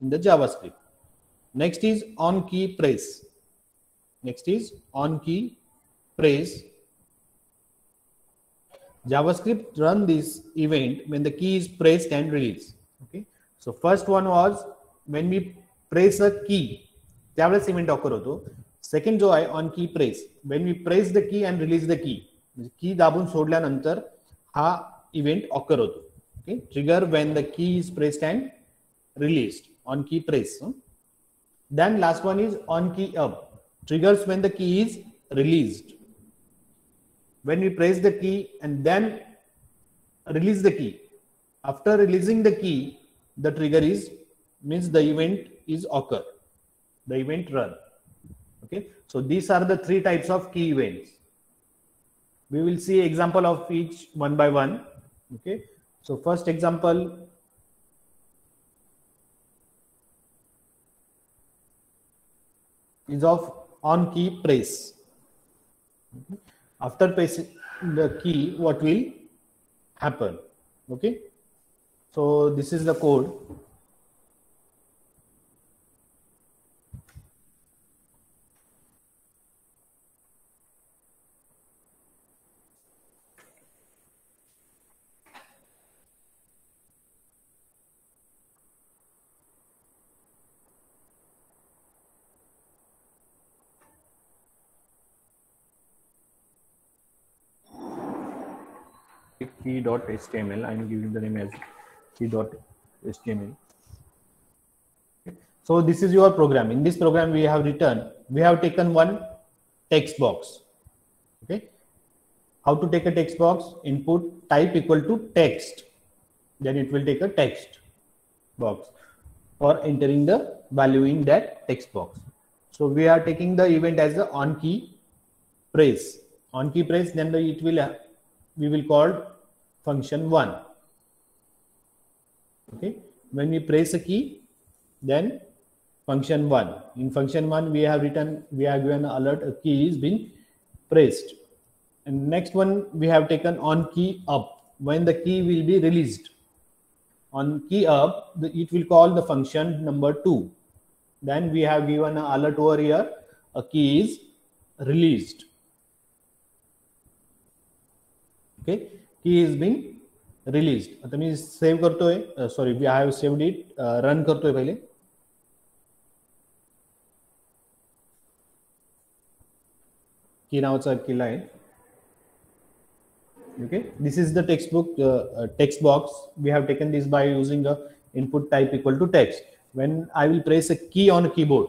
in the JavaScript. Next is on key press. Next is on key press. JavaScript run this event when the key is pressed and released. Okay. So first one was when we press a key, त्यावेळेस event occur होतो. Second जो आहे on की press, when we press the key and release the key, की दाबून सोडल्यानंतर हा event occur होतो. Okay. Trigger when the key is pressed and released, on key press. Then last one is on key up, triggers when the key is released. When we press the key and then release the key, after releasing the key, the trigger is means the event is occur, the event run. Okay, so these are the three types of key events. We will see example of each one by one. Okay, so first example is of on key press. After pressing the key, what will happen? Okay, so this is the code. Key.html. I am giving the name as key.html. So this is your program. In this program, we have taken one text box. Okay, how to take a text box? Input type equal to text, then it will take a text box for entering the value in that text box. So we are taking the event as the on key press. On key press, then we will call function 1. Okay, when we press a key, then function 1. In function 1, we have given an alert, a key is been pressed. And next one, we have taken on key up, when the key will be released. On key up, it will call the function number 2. Then we have given an alert over here, a key is released. Okay, key is being released. आता मी save करतोय, sorry, I have saved it. Run करतोय पहिले. की नावाचा किल्ला आहे. Okay, this is the text box. We have taken this by using a input type equal to text. When I will press a key on a keyboard,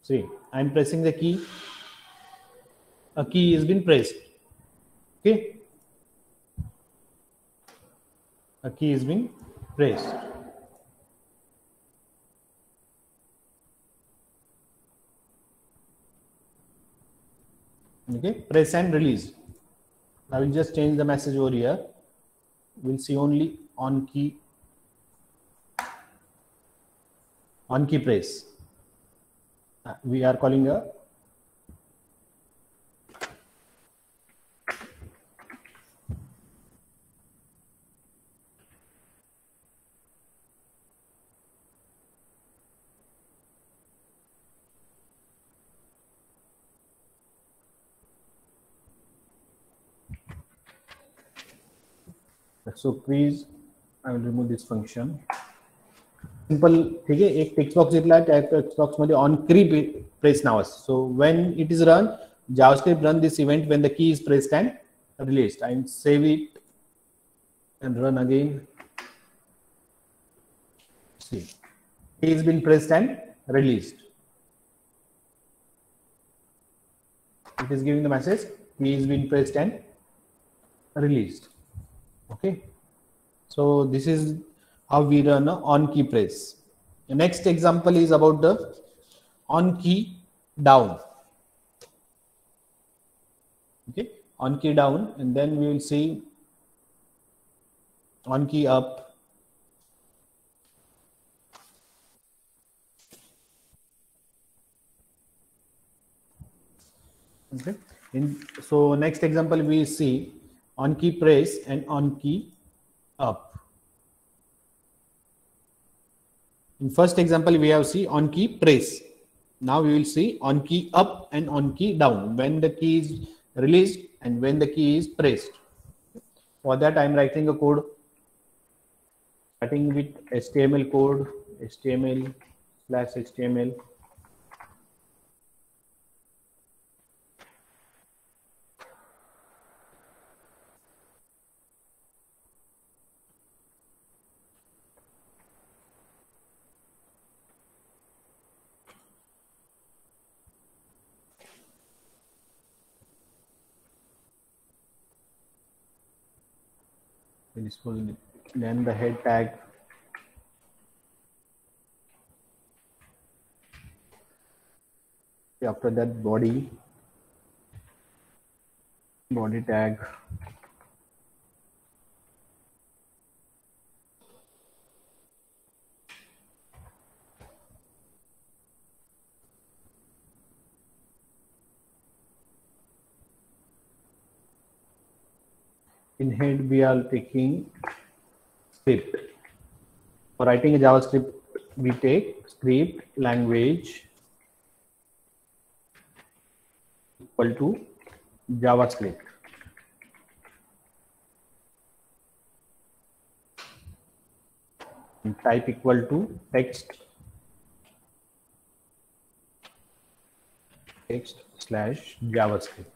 see, I am pressing the key. A key has been pressed. Okay, a key is being pressed. Okay, press and release. I will just change the message over here. We'll see only on key press. We are calling a so please, I will remove this function. Simple, ठीक है. एक text box दिला है, text box मध्ये on key press नाव असतं. So when it is run, JavaScript run this event when the key is pressed and released. I save it and run again. See, key has been pressed and released. It is giving the message key has been pressed and released. Okay, so this is how we run on key press. The next example is about the on key down. Okay, on key down, and then we will see on key up. Okay, so next example we see on key press and on key up. In first example, we have see on key press. Now we will see on key up and on key down when the key is released and when the key is pressed. For that, I am writing a code starting with HTML code, HTML/HTML. Then the head tag. After that, body tag. In head, we are taking script. For writing a JavaScript, we take script language equal to JavaScript. And type equal to text/JavaScript.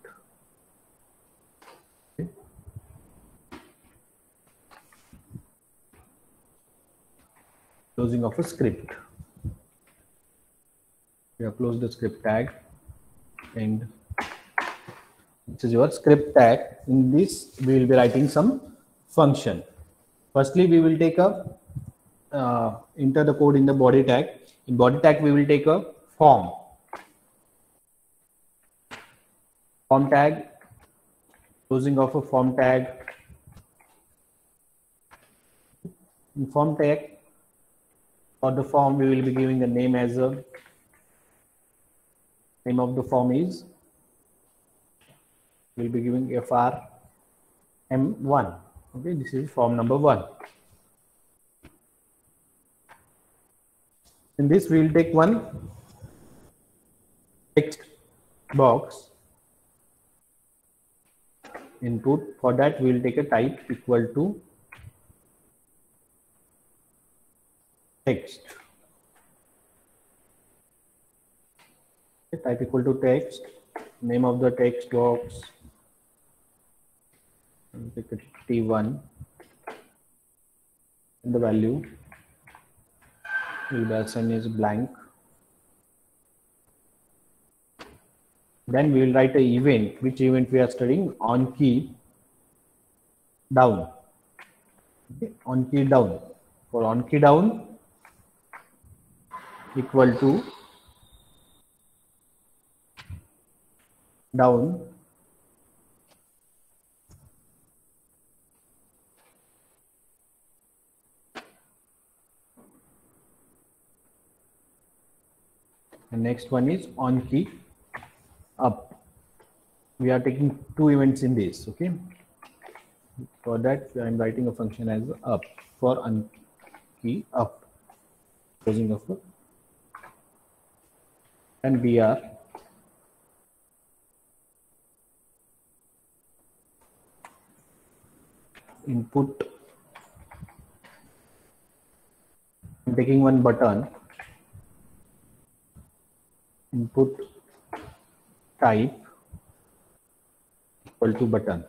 Closing of a script. We have closed the script tag, and this is your script tag. In this, we will be writing some function. Firstly, we will take a enter the code in the body tag. In body tag, we will take a form tag, closing of a form tag. In form tag, for the form, we will be giving the name as a name of the form is, we'll be giving FRM1. Okay, this is form number 1. In this, we will take one text box input. For that, we will take a type equal to text. Type equal to text, name of the text box, take a T1, and the value will be assigned as blank. Then we will write an event. Which event we are studying? On key down. Okay. On key down. For on key down equal to down and next one is on key up. We are taking two events in this. Okay, for that I am writing a function as up for on key up, closing of it, and we are input. I'm taking one button, input type equal to button,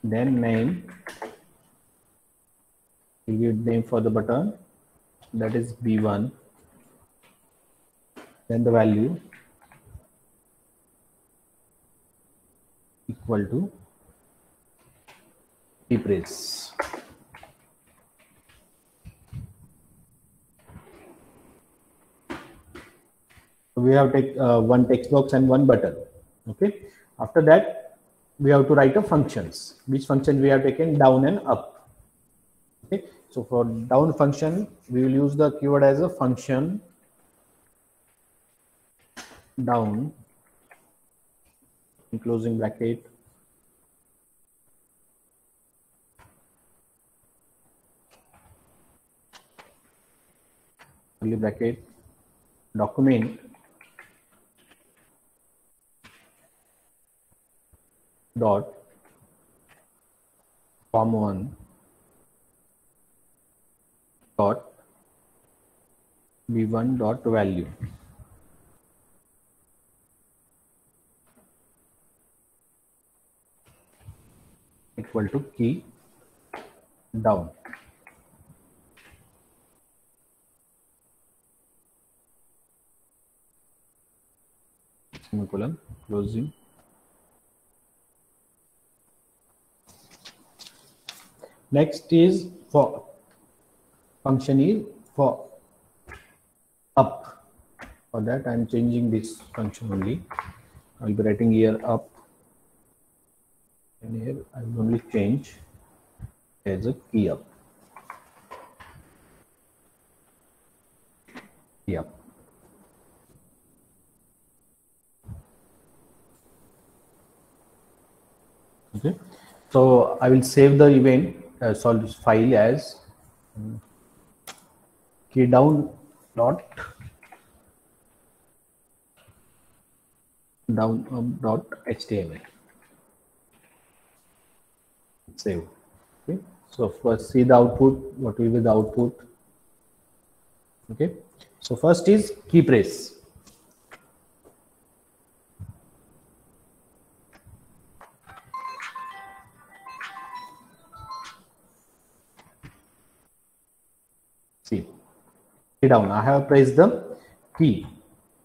then name, we give name for the button, that is B1, then the value equal to press. We have take one text box and one button. Okay. After that, we have to write a functions. Which function we have taken? Down and up. Okay. So for down function, we will use the keyword as a function down, in closing bracket, curly bracket document dot form1 dot v1 dot value equal to key down. Semicolon, closing. Next is for function is for up. For that I am changing this function only. I will be writing here up, and here I will only change as a key up. Key up. Okay, so I will save the event solve this file as key down dot html. Save. Okay, so first see the output. What will be the output? Okay, so first is key press. See, key down. I have pressed the key.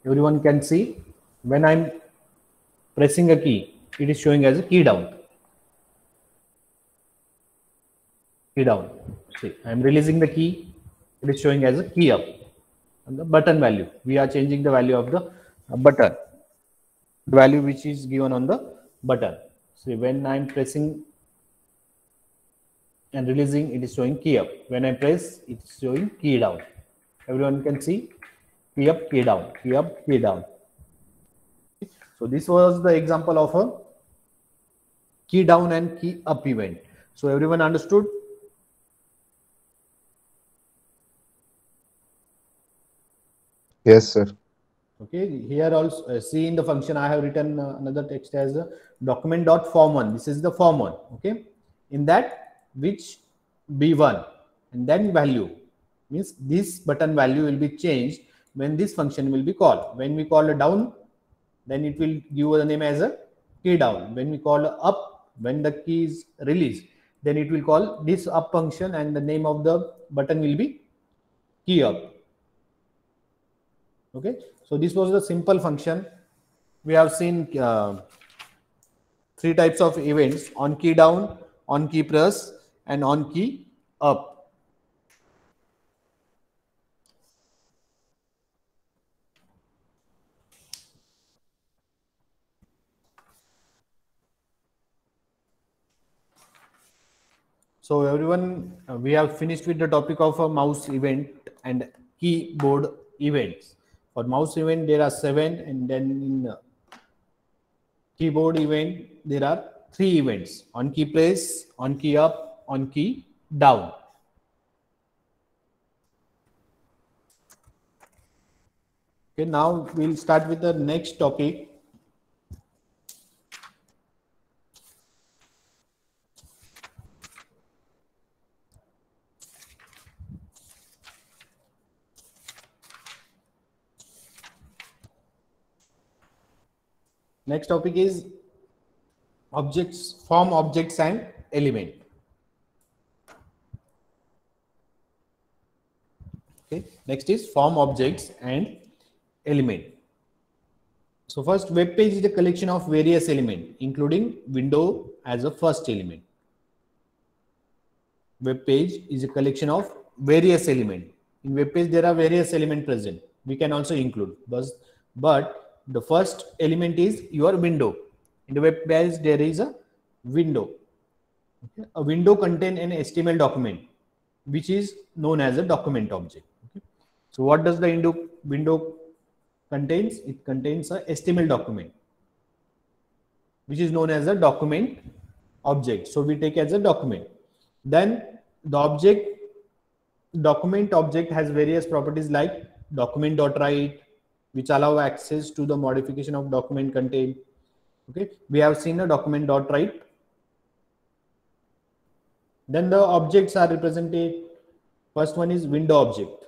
Everyone can see when I'm pressing a key, it is showing as a key down. Key down. See, I'm releasing the key. It is showing as a key up. And the button value, we are changing the value of the button. The value which is given on the button. See, when I'm pressing and releasing, it is showing key up. When I press, it's showing key down. Everyone can see key up, key down, key up, key down. So this was the example of a key down and key up event. So everyone understood? Yes, sir. Okay, here also see in the function I have written another text as a document.form1. This is the form1. Okay, in that which b1 and then value means this button value will be changed when this function will be called. When we call a down, then it will give the name as a key down. When we call up, when the key is released, then it will call this up function and the name of the button will be key up. Okay, so this was the simple function. We have seen three types of events: on key down, on key press, and on key up. So everyone, we have finished with the topic of a mouse event and keyboard events. For mouse event, there are 7, and then in keyboard event, there are 3 events: on key press, on key up, on key down. Okay, now we'll start with the next topic. Next topic is objects, form objects and element. Okay, next is form objects and element. So first, web page is a collection of various elements, including window as a first element. Web page is a collection of various elements. In web page, there are various elements present. We can also include, but the first element is your window. In the web page, there is a window. Okay. A window contains an HTML document, which is known as a document object. Okay. So what does the window contains? It contains a HTML document, which is known as a document object. So we take as a document. Then the object document object has various properties like document.write, which allow access to the modification of document content. Okay, we have seen the document.write. Then the objects are represented. First one is window object.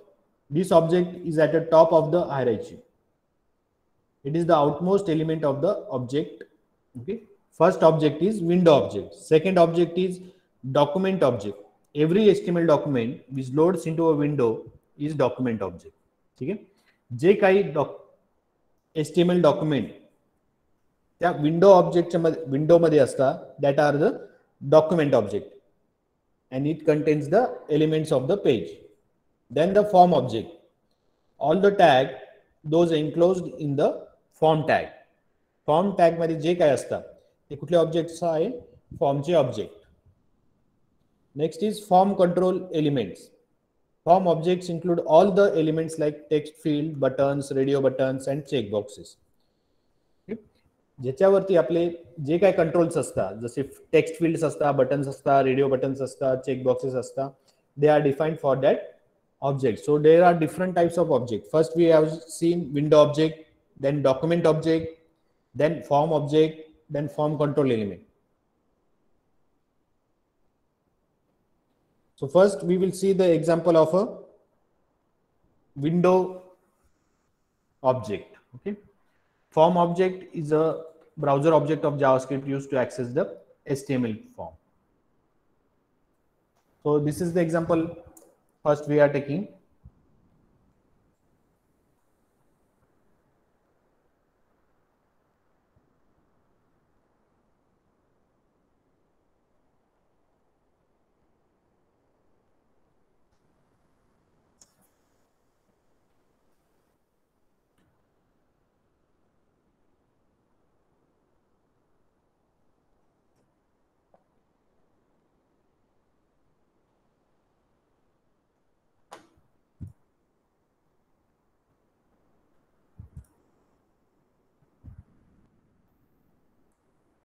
This object is at the top of the hierarchy. It is the outmost element of the object. Okay. First object is window object. Second object is document object. Every HTML document which loads into a window is document object. ठीक है. जे काही HTML document त्या window ऑब्जेक्टच्या window मध्ये असतात, that are the document object and it contains the elements of the page. Then the form object. All the tag those enclosed in the form tag. Form tag मध्ये जे काय असतात ते कुठले objects आहे, फॉर्मचे object. Next is form control elements. Form objects include all the elements like text field, buttons, radio buttons and check boxes. ज्याच्यावरती आपले जे काय कंट्रोल्स असतात, जसे टेक्स्ट फील्ड्स असतात, बटन्स असतात, रेडिओ बटन्स असतात, चेक बॉक्सेस असतात, they are defined for that object. So there are different types of object. First we have seen window object, then document object, then form object, then form control element. So first we will see the example of a window object. Okay, form object is a browser object of JavaScript used to access the HTML form. So this is the example first we are taking.